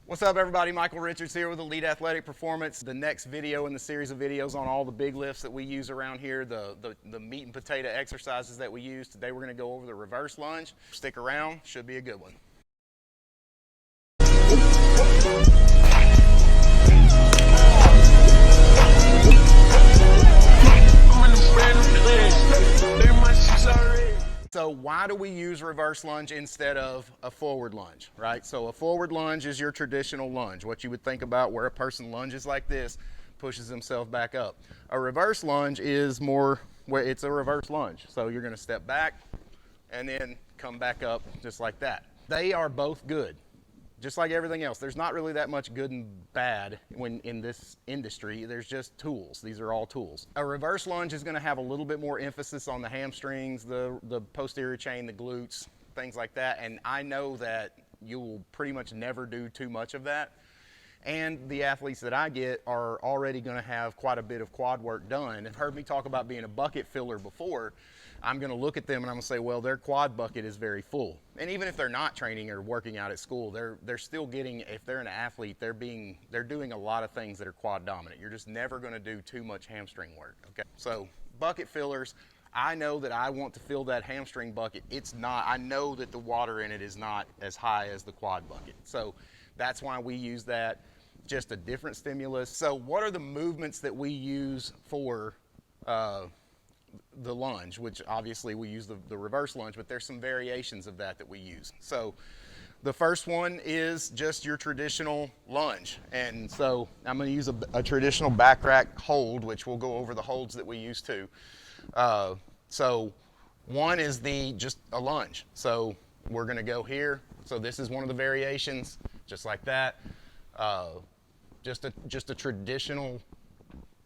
What's up, everybody? Michael Richards here with Elite Athletic Performance. The next video in the series of videos on all the big lifts that we use around here, the meat and potato exercises that we use. Today we're going to go over the reverse lunge. Stick around, should be a good one. So why do we use reverse lunge instead of a forward lunge, right? So a forward lunge is your traditional lunge, what you would think about where a person lunges like this, pushes himself back up. A reverse lunge is more where it's a reverse lunge. So you're going to step back and then come back up just like that. They are both good. Just like everything else, there's not really that much good and bad when in this industry. There's just tools. These are all tools. A reverse lunge is going to have a little bit more emphasis on the hamstrings, the posterior chain, the glutes, things like that. And I know that you will pretty much never do too much of that. And the athletes that I get are already going to have quite a bit of quad work done. You've heard me talk about being a bucket filler before. I'm going to look at them and I'm going to say, well, their quad bucket is very full. And even if they're not training or working out at school, they're still getting, if they're an athlete, they're doing a lot of things that are quad dominant. You're just never going to do too much hamstring work, okay? So bucket fillers, I know that I want to fill that hamstring bucket. It's not, I know that the water in it is not as high as the quad bucket. So that's why we use that, just a different stimulus. So what are the movements that we use for the lunge, which obviously we use the reverse lunge, but there's some variations of that we use. So the first one is just your traditional lunge. And so I'm going to use a traditional back rack hold, which we'll go over the holds that we use too. So one is just a lunge. So we're going to go here. So this is one of the variations, just like that. Just a traditional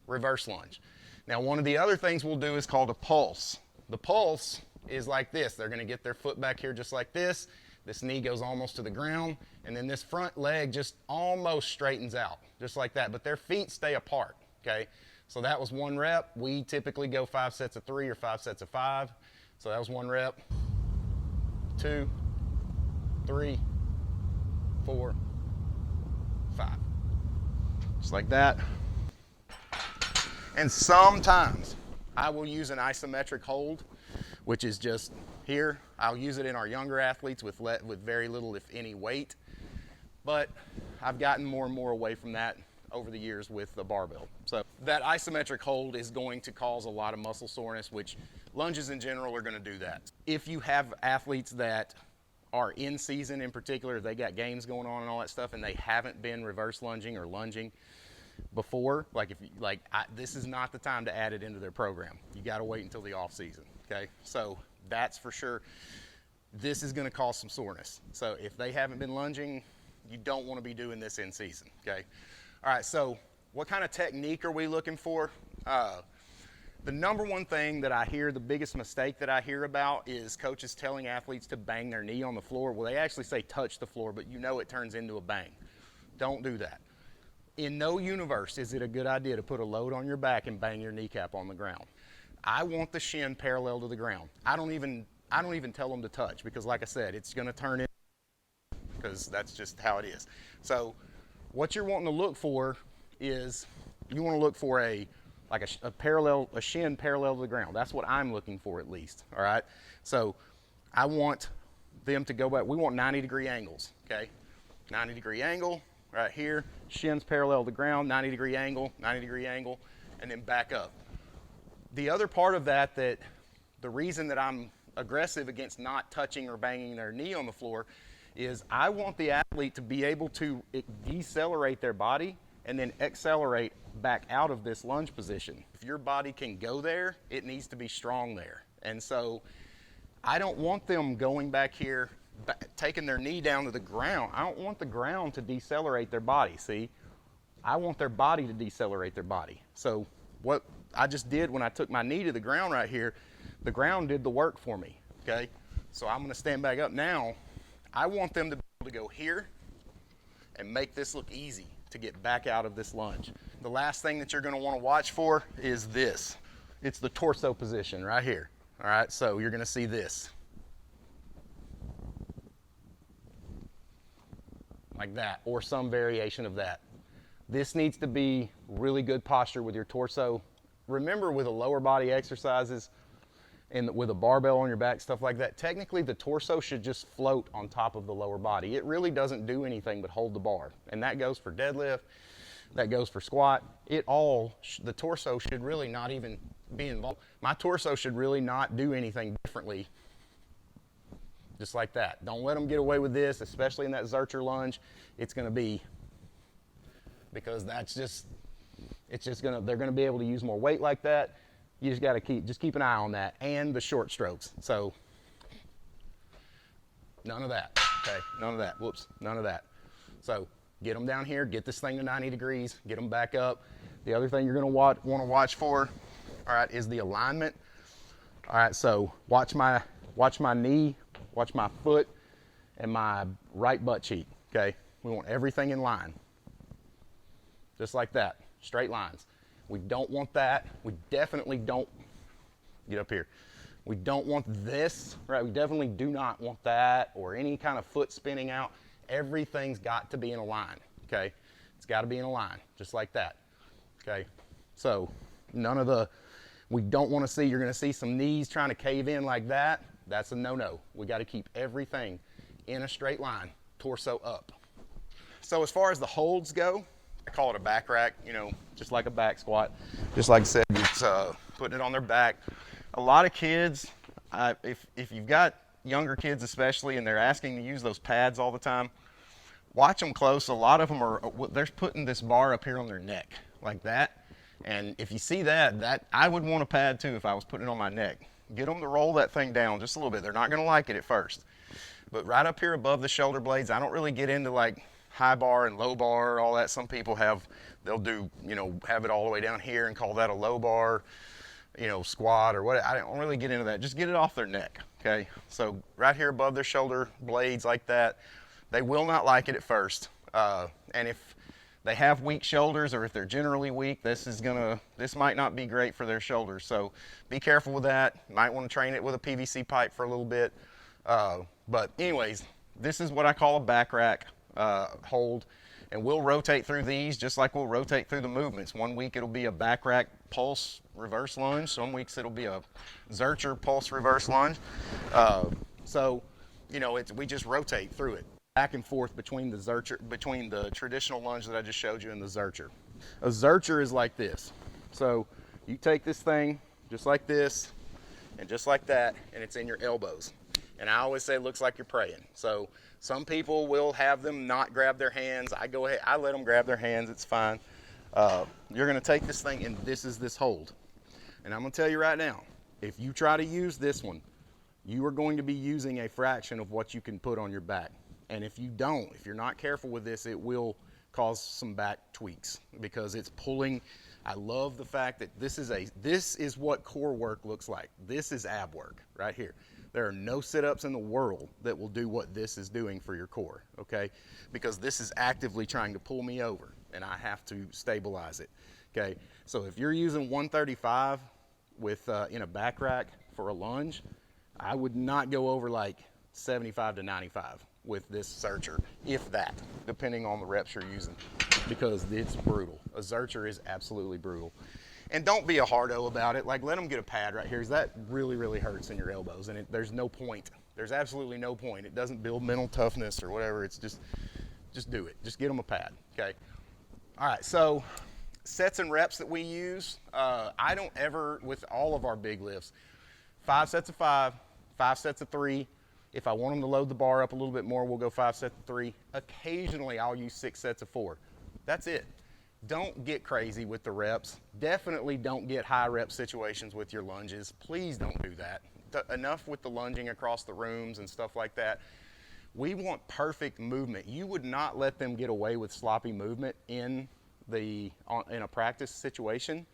reverse lunge. Now, one of the other things we'll do is called a pulse. The pulse is like this. They're going to get their foot back here just like this. This knee goes almost to the ground, and then this front leg just almost straightens out, just like that. But their feet stay apart, okay? So that was one rep. We typically go 5 sets of 3 or 5 sets of 5. So that was one rep, 2, 3, 4, 5. Just like that. And sometimes I will use an isometric hold, which is just here. I'll use it in our younger athletes with very little, if any, weight. But I've gotten more and more away from that over the years with the barbell. So that isometric hold is going to cause a lot of muscle soreness, which lunges in general are going to do that. If you have athletes that are in season in particular, they got games going on and all that stuff, and they haven't been reverse lunging or lunging before, this is not the time to add it into their program. You got to wait until the off season, okay? So that's for sure. This is going to cause some soreness. So if they haven't been lunging, you don't want to be doing this in season, okay? All right, so what kind of technique are we looking for? The number one thing that I hear, the biggest mistake that I hear about is coaches telling athletes to bang their knee on the floor. Well, they actually say touch the floor, but you know it turns into a bang. Don't do that. In no universe is it a good idea to put a load on your back and bang your kneecap on the ground. I want the shin parallel to the ground. I don't even tell them to touch because, like I said, it's going to turn in because that's just how it is. So what you're wanting to look for is you want to look for a shin parallel to the ground. That's what I'm looking for at least, all right? So I want them to go back. We want 90-degree angles, okay? 90-degree angle. Right here, shins parallel to the ground, 90-degree angle, and then back up. The other part of that the reason that I'm aggressive against not touching or banging their knee on the floor is I want the athlete to be able to decelerate their body and then accelerate back out of this lunge position. If your body can go there, it needs to be strong there. And so I don't want them going back here taking their knee down to the ground. I don't want the ground to decelerate their body, see? I want their body to decelerate their body. So what I just did when I took my knee to the ground right here, the ground did the work for me, okay? So I'm gonna stand back up now. I want them to be able to go here and make this look easy to get back out of this lunge. The last thing that you're gonna wanna watch for is this. It's the torso position right here, all right? So you're gonna see this. like that, or some variation of that. This needs to be really good posture with your torso. Remember, with the lower body exercises and with a barbell on your back, stuff like that, technically the torso should just float on top of the lower body. It really doesn't do anything but hold the bar. And that goes for deadlift, that goes for squat. The torso should really not even be involved. My torso should really not do anything differently. Just like that. Don't let them get away with this, especially in that Zercher lunge. It's going to be, because they're going to be able to use more weight like that. You just got to keep an eye on that, and the short strokes. So none of that, okay? None of that, whoops, none of that. So get them down here, get this thing to 90 degrees, get them back up. The other thing you're going to want to watch for, all right, is the alignment. All right, so watch my knee, watch my foot, and my right butt cheek, okay? We want everything in line. Just like that, straight lines. We don't want that. We definitely don't, get up here. We don't want this, right? We definitely do not want that or any kind of foot spinning out. Everything's got to be in a line, okay? It's got to be in a line, just like that, okay? So we don't want to see, you're going to see some knees trying to cave in like that. That's a no-no. We got to keep everything in a straight line, torso up. So as far as the holds go, I call it a back rack, just like a back squat. Just like I said, it's putting it on their back. A lot of kids, if you've got younger kids especially, and they're asking to use those pads all the time, watch them close. A lot of them they're putting this bar up here on their neck, like that. And if you see that I would want a pad too if I was putting it on my neck. Get them to roll that thing down just a little bit. They're not gonna like it at first. But right up here above the shoulder blades, I don't really get into like high bar and low bar, all that. Some people they'll do, have it all the way down here and call that a low bar, squat or what. I don't really get into that. Just get it off their neck, okay? So right here above their shoulder blades like that, they will not like it at first. And if they have weak shoulders, or if they're generally weak, this might not be great for their shoulders. So be careful with that. You might want to train it with a PVC pipe for a little bit. But anyways, this is what I call a back rack hold, and we'll rotate through these just like we'll rotate through the movements. One week it'll be a back rack pulse reverse lunge. Some weeks it'll be a Zercher pulse reverse lunge. We just rotate through it, back and forth between the traditional lunge that I just showed you and the Zercher. A Zercher is like this. So you take this thing just like this and just like that, and it's in your elbows. And I always say it looks like you're praying. So some people will have them not grab their hands. I let them grab their hands, it's fine. You're gonna take this thing, and this is this hold. And I'm gonna tell you right now, if you try to use this one, you are going to be using a fraction of what you can put on your back. And if you're not careful with this, it will cause some back tweaks because it's pulling. I love the fact that this is what core work looks like. This is ab work right here. There are no sit-ups in the world that will do what this is doing for your core, okay? Because this is actively trying to pull me over, and I have to stabilize it, okay? So if you're using 135 in a back rack for a lunge, I would not go over like 75 to 95 with this Zercher, if that, depending on the reps you're using, because it's brutal. A Zercher is absolutely brutal. And don't be a hardo about it. Like, let them get a pad right here. That really, really hurts in your elbows, and there's no point. There's absolutely no point. It doesn't build mental toughness or whatever. It's just do it. Just get them a pad, okay? All right, so sets and reps that we use. I don't ever, with all of our big lifts, 5 sets of 5, 5 sets of 3. If I want them to load the bar up a little bit more, we'll go 5 sets of 3. Occasionally, I'll use 6 sets of 4. That's it. Don't get crazy with the reps. Definitely don't get high rep situations with your lunges. Please don't do that. Enough with the lunging across the rooms and stuff like that. We want perfect movement. You would not let them get away with sloppy movement in a practice situation,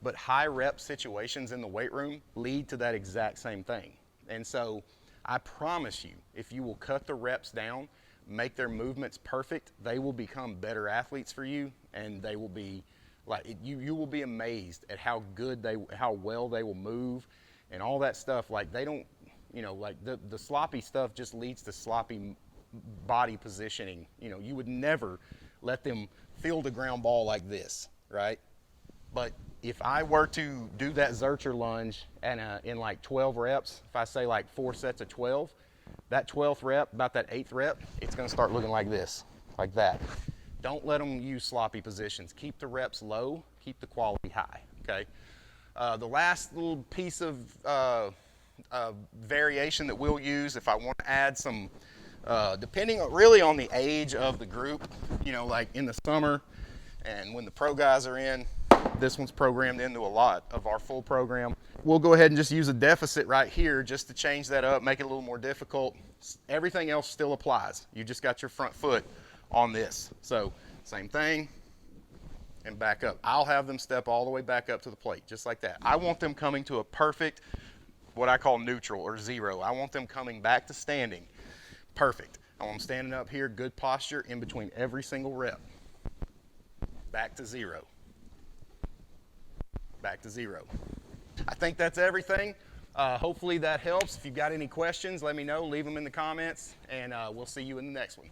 but high rep situations in the weight room lead to that exact same thing. And so I promise you, if you will cut the reps down, make their movements perfect, they will become better athletes for you, and they will be like, you will be amazed at how well they will move and all that stuff. Like, they don't, like the sloppy stuff just leads to sloppy body positioning. You know, you would never let them field a ground ball like this, right? But if I were to do that Zercher lunge and in like 12 reps, if I say like 4 sets of 12, that 12th rep, about that 8th rep, it's gonna start looking like this, like that. Don't let them use sloppy positions. Keep the reps low, keep the quality high, okay? The last little piece of variation that we'll use, if I want to add some, depending really on the age of the group, you know, like in the summer and when the pro guys are in, this one's programmed into a lot of our full program. We'll go ahead and just use a deficit right here just to change that up, make it a little more difficult. Everything else still applies. You just got your front foot on this. So same thing and back up. I'll have them step all the way back up to the plate, just like that. I want them coming to a perfect, what I call neutral or zero. I want them coming back to standing. Perfect. I want them standing up here, good posture in between every single rep. Back to zero. Back to zero. I think that's everything. Hopefully that helps. If you've got any questions, let me know. Leave them in the comments, and we'll see you in the next one.